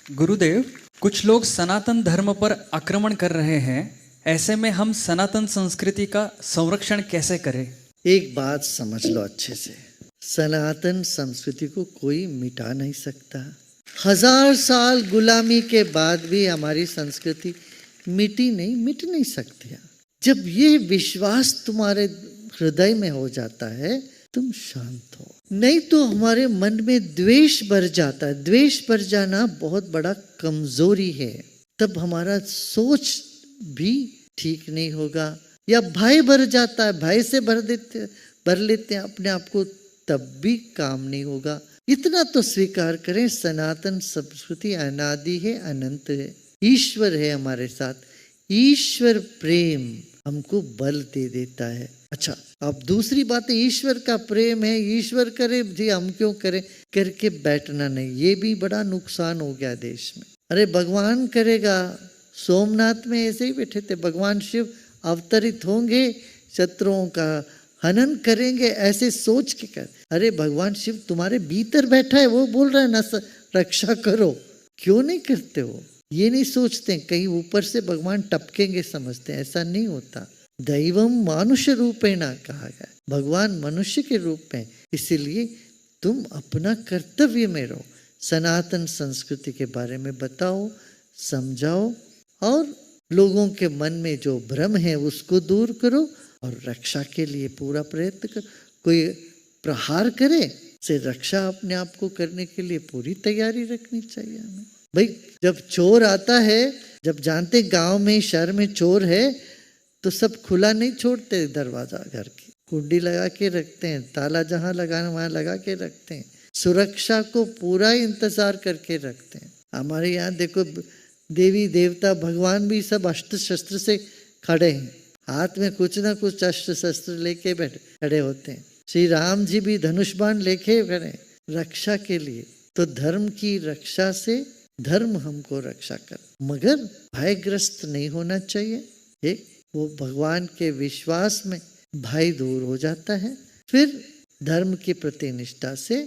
गुरुदेव, कुछ लोग सनातन धर्म पर आक्रमण कर रहे हैं। ऐसे में हम सनातन संस्कृति का संरक्षण कैसे करें? एक बात समझ लो अच्छे से, सनातन संस्कृति को कोई मिटा नहीं सकता। 1000 साल गुलामी के बाद भी हमारी संस्कृति मिट नहीं सकती। जब ये विश्वास तुम्हारे हृदय में हो जाता है, तुम शांत हो। नहीं तो हमारे मन में द्वेष भर जाता है। द्वेष भर जाना बहुत बड़ा कमजोरी है। तब हमारा सोच भी ठीक नहीं होगा। या भय भर जाता है, भय से भर लेते हैं अपने आप को, तब भी काम नहीं होगा। इतना तो स्वीकार करें, सनातन संस्कृति अनादि है, अनंत है। ईश्वर है हमारे साथ। ईश्वर प्रेम हमको बल दे देता है। अच्छा, अब दूसरी बात है, ईश्वर का प्रेम है, ईश्वर करे जी हम क्यों करें करके बैठना नहीं। ये भी बड़ा नुकसान हो गया देश में। अरे भगवान करेगा। सोमनाथ में ऐसे ही बैठे थे, भगवान शिव अवतरित होंगे, शत्रुओं का हनन करेंगे, ऐसे सोच के कर। अरे भगवान शिव तुम्हारे भीतर बैठा है, वो बोल रहा है ना रक्षा करो, क्यों नहीं करते हो? ये नहीं सोचते कहीं ऊपर से भगवान टपकेंगे, समझते हैं। ऐसा नहीं होता। दैवम मानुष रूपेण कहा गया, भगवान मनुष्य के रूप में। इसीलिए तुम अपना कर्तव्य में रहो। सनातन संस्कृति के बारे में बताओ, समझाओ, और लोगों के मन में जो भ्रम है उसको दूर करो, और रक्षा के लिए पूरा प्रयत्न करो। कोई प्रहार करे से रक्षा अपने आप को करने के लिए पूरी तैयारी रखनी चाहिए हमें। भाई, जब चोर आता है, जब जानते गांव में शहर में चोर है, तो सब खुला नहीं छोड़ते। दरवाजा घर की कुंडी लगा के रखते हैं, ताला जहां लगाना वहां लगा के रखते हैं। सुरक्षा को पूरा इंतजार करके रखते हैं। हमारे यहाँ देखो, देवी देवता भगवान भी सब अस्त्र शस्त्र से खड़े हैं। हाथ में कुछ ना कुछ अस्त्र शस्त्र लेके खड़े होते हैं। श्री राम जी भी धनुष बाण लेके खड़े रक्षा के लिए। तो धर्म की रक्षा से धर्म हमको रक्षा कर, मगर भयग्रस्त नहीं होना चाहिए। एक वो भगवान के विश्वास में भय दूर हो जाता है। फिर धर्म के प्रति निष्ठा से,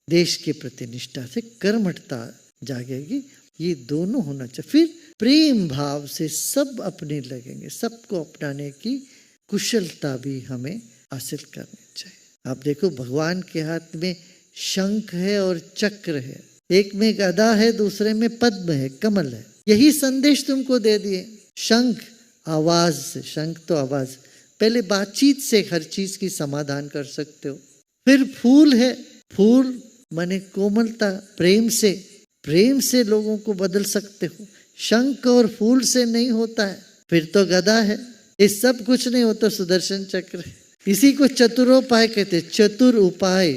देश के प्रति निष्ठा से कर्मठता जागेगी। ये दोनों होना चाहिए। फिर प्रेम भाव से सब अपने लगेंगे। सबको अपनाने की कुशलता भी हमें हासिल करनी चाहिए। आप देखो, भगवान के हाथ में शंख है और चक्र है। एक में गदा है, दूसरे में पद्म है, कमल है। यही संदेश तुमको दे दिए। शंख आवाज से, शंख तो आवाज, पहले बातचीत से हर चीज की समाधान कर सकते हो। फिर फूल है, फूल माने कोमलता, प्रेम से लोगों को बदल सकते हो। शंख और फूल से नहीं होता है। फिर तो गदा है। ये सब कुछ नहीं होता, सुदर्शन चक्र है। इसी को चतुरोपाय कहते। चतुर उपाय,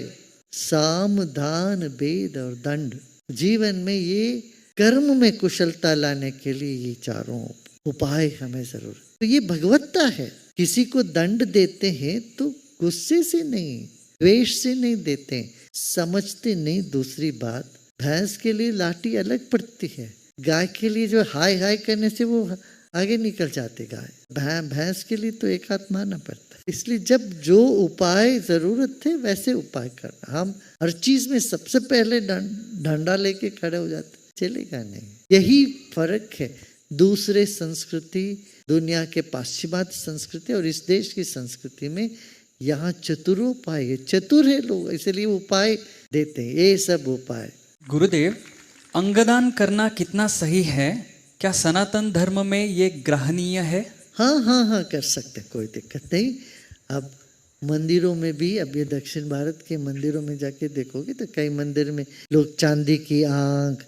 साम दान वेद और दंड। जीवन में ये कर्म में कुशलता लाने के लिए ये चारों उपाय हमें जरूर। तो ये भगवत्ता है। किसी को दंड देते हैं तो गुस्से से नहीं, द्वेष से नहीं देते, समझते नहीं। दूसरी बात, भैंस के लिए लाठी अलग पड़ती है। गाय के लिए जो हाय हाय करने से वो आगे निकल जाते गाय। भैंस के लिए तो एक हाथ मारना पड़ता है। इसलिए जब जो उपाय जरूरत थे वैसे उपाय करना। हम हर चीज में सबसे पहले डंडा लेके खड़े हो जाते, चलेगा नहीं। यही फर्क है दूसरे संस्कृति, दुनिया के पाश्चिमात्य संस्कृति और इस देश की संस्कृति में। यहाँ चतुरोपाय है, चतुर है लोग, इसलिए उपाय देते हैं। ये सब उपाय। गुरुदेव, अंगदान करना कितना सही है? क्या सनातन धर्म में ये ग्रहणीय है? हाँ, कर सकते, कोई दिक्कत नहीं। अब मंदिरों में भी, अब ये दक्षिण भारत के मंदिरों में जाके देखोगे तो कई मंदिर में लोग चांदी की आंख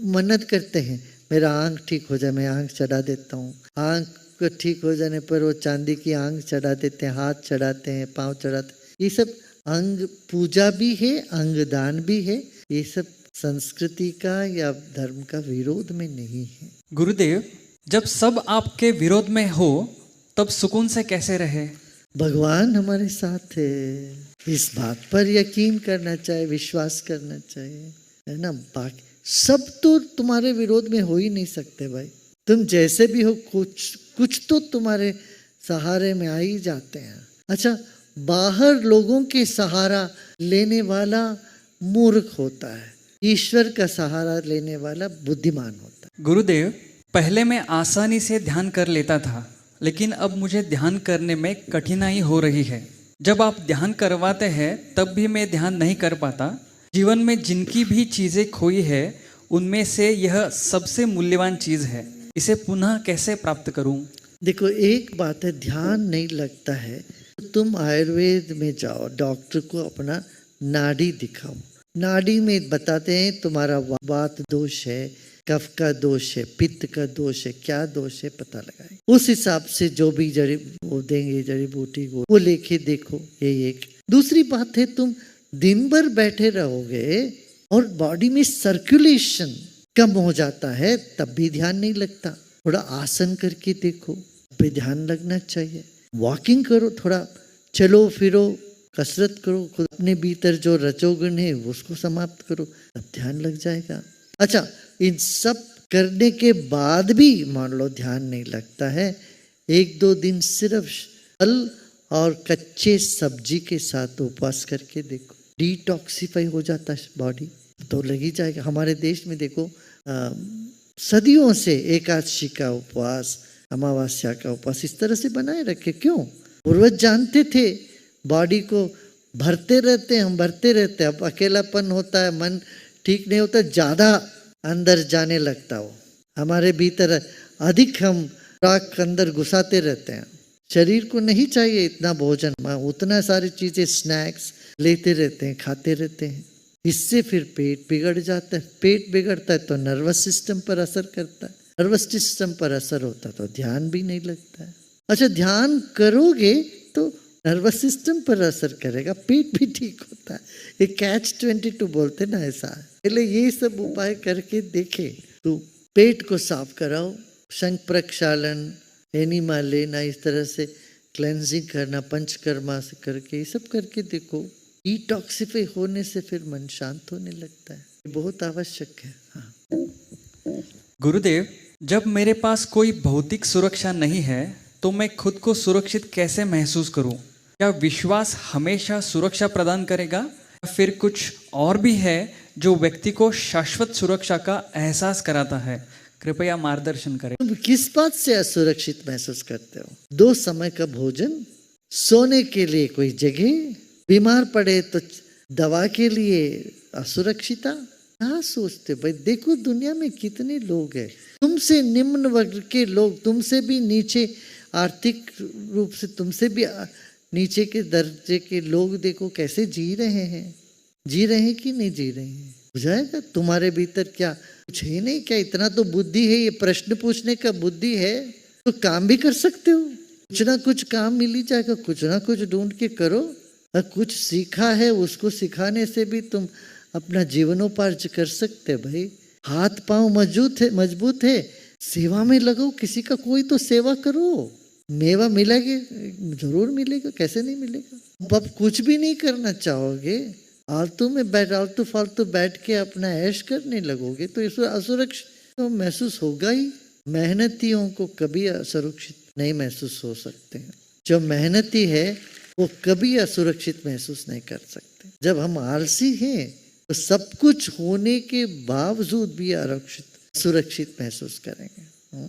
मन्नत करते हैं। मेरा आंख ठीक हो जाए, मैं आंख चढ़ा देता हूँ। आंख को ठीक हो जाने पर वो चांदी की आंख चढ़ा देते हैं, हाथ चढ़ाते हैं, पाँव चढ़ाते हैं। ये सब अंग पूजा भी है, अंग दान भी है। ये सब संस्कृति का या धर्म का विरोध में नहीं है। गुरुदेव, जब सब आपके विरोध में हो तब सुकून से कैसे रहे? भगवान हमारे साथ है, इस बात पर यकीन करना चाहिए, विश्वास करना चाहिए, है ना। बाकी सब तो तुम्हारे विरोध में हो ही नहीं सकते भाई। तुम जैसे भी हो, कुछ तो तुम्हारे सहारे में आ ही जाते हैं। अच्छा, बाहर लोगों के सहारा लेने वाला मूर्ख होता है। ईश्वर का सहारा लेने वाला बुद्धिमान होता है। गुरुदेव, पहले मैं आसानी से ध्यान कर लेता था, लेकिन अब मुझे ध्यान करने में कठिनाई हो रही है। जब आप ध्यान करवाते हैं तब भी मैं ध्यान नहीं कर पाता। जीवन में जिनकी भी चीज़ें खोई है उनमें से यह सबसे मूल्यवान चीज़ है। इसे पुनः कैसे प्राप्त करूं? देखो, एक बात है, ध्यान नहीं लगता है तो तुम आयुर्वेद में जाओ, डॉक्टर को अपना नाड़ी दिखाओ। नाड़ी में बताते हैं तुम्हारा वात दोष है, कफ का दोष है, पित्त का दोष है, क्या दोष है पता लगाए। उस हिसाब से जो भी वो देंगे जड़ी बूटी वो लेके देखो। ये एक दूसरी बात है, तुम दिन भर बैठे रहोगे और बॉडी में सर्कुलेशन कम हो जाता है तब भी ध्यान नहीं लगता। थोड़ा आसन करके देखो, पे ध्यान लगना चाहिए। वॉकिंग करो, थोड़ा चलो फिरो, कसरत करो, खुद अपने भीतर जो रजोगुण है उसको समाप्त करो, तब ध्यान लग जाएगा। अच्छा, इन सब करने के बाद भी मान लो ध्यान नहीं लगता है, 1-2 दिन सिर्फ फल और कच्चे सब्जी के साथ उपवास करके देखो, डिटॉक्सिफाई हो जाता है बॉडी, तो लग ही जाएगा। हमारे देश में देखो सदियों से एकादशी का उपवास, अमावस्या का उपवास इस तरह से बनाए रखे। क्यों? पूर्वज जानते थे बॉडी को भरते रहते, हम भरते रहते। अब अकेलापन होता है, मन ठीक नहीं होता, ज़्यादा अंदर जाने लगता हो, हमारे भीतर अधिक हम राख अंदर घुसाते रहते हैं। शरीर को नहीं चाहिए इतना भोजन, उतना सारी चीज़ें स्नैक्स लेते रहते हैं, खाते रहते हैं। इससे फिर पेट बिगड़ जाता है। पेट बिगड़ता है तो नर्वस सिस्टम पर असर करता है, नर्वस सिस्टम पर असर होता है तो ध्यान भी नहीं लगता है। अच्छा, ध्यान करोगे तो नर्वस सिस्टम पर असर करेगा, पेट भी ठीक होता है। ये catch-22 बोलते ना, ऐसा है। पहले ये सब उपाय करके देखे तो पेट को साफ कराओ, शंख प्रक्षालन, एनिमा लेना, इस तरह से क्लेंजिंग करना, पंचकर्मा से करके ये सब करके देखो। डिटॉक्सिफाई होने से फिर मन शांत होने लगता है, ये बहुत आवश्यक है। हाँ। गुरुदेव, जब मेरे पास कोई भौतिक सुरक्षा नहीं है तो मैं खुद को सुरक्षित कैसे महसूस करूं? क्या विश्वास हमेशा सुरक्षा प्रदान करेगा या फिर कुछ और भी है जो व्यक्ति को शाश्वत सुरक्षा का एहसास कराता है? कृपया मार्गदर्शन करें। तुम किस बात से असुरक्षित महसूस करते हो? 2 समय का भोजन, सोने के लिए कोई जगह, बीमार पड़े तो दवा के लिए असुरक्षिता, क्या सोचते भाई? देखो दुनिया में कितने लोग हैं, तुमसे निम्न वर्ग के लोग, तुमसे भी नीचे आर्थिक रूप से तुमसे भी नीचे के दर्जे के लोग, देखो कैसे जी रहे हैं। जी रहे हैं कि नहीं जी रहे हैं? बुझाएगा तुम्हारे भीतर क्या कुछ है नहीं? क्या इतना तो बुद्धि है, ये प्रश्न पूछने का बुद्धि है तो काम भी कर सकते हो। कुछ ना कुछ काम मिल ही जाएगा, कुछ ना कुछ ढूंढ के करो। और कुछ सीखा है उसको सिखाने से भी तुम अपना जीवनोपार्जन कर सकते भाई। हाथ पांव मजबूत है, सेवा में लगो, किसी का कोई तो सेवा करो, मेवा मिलेगा, जरूर मिलेगा, कैसे नहीं मिलेगा। अब कुछ भी नहीं करना चाहोगे, आलतू फालतू बैठ के अपना ऐश करने लगोगे तो इसमें असुरक्षित तो महसूस होगा ही। मेहनतियों को कभी असुरक्षित नहीं महसूस हो सकते हैं। जो मेहनती है वो कभी असुरक्षित महसूस नहीं कर सकते। जब हम आलसी हैं तो सब कुछ होने के बावजूद भी सुरक्षित महसूस करेंगे।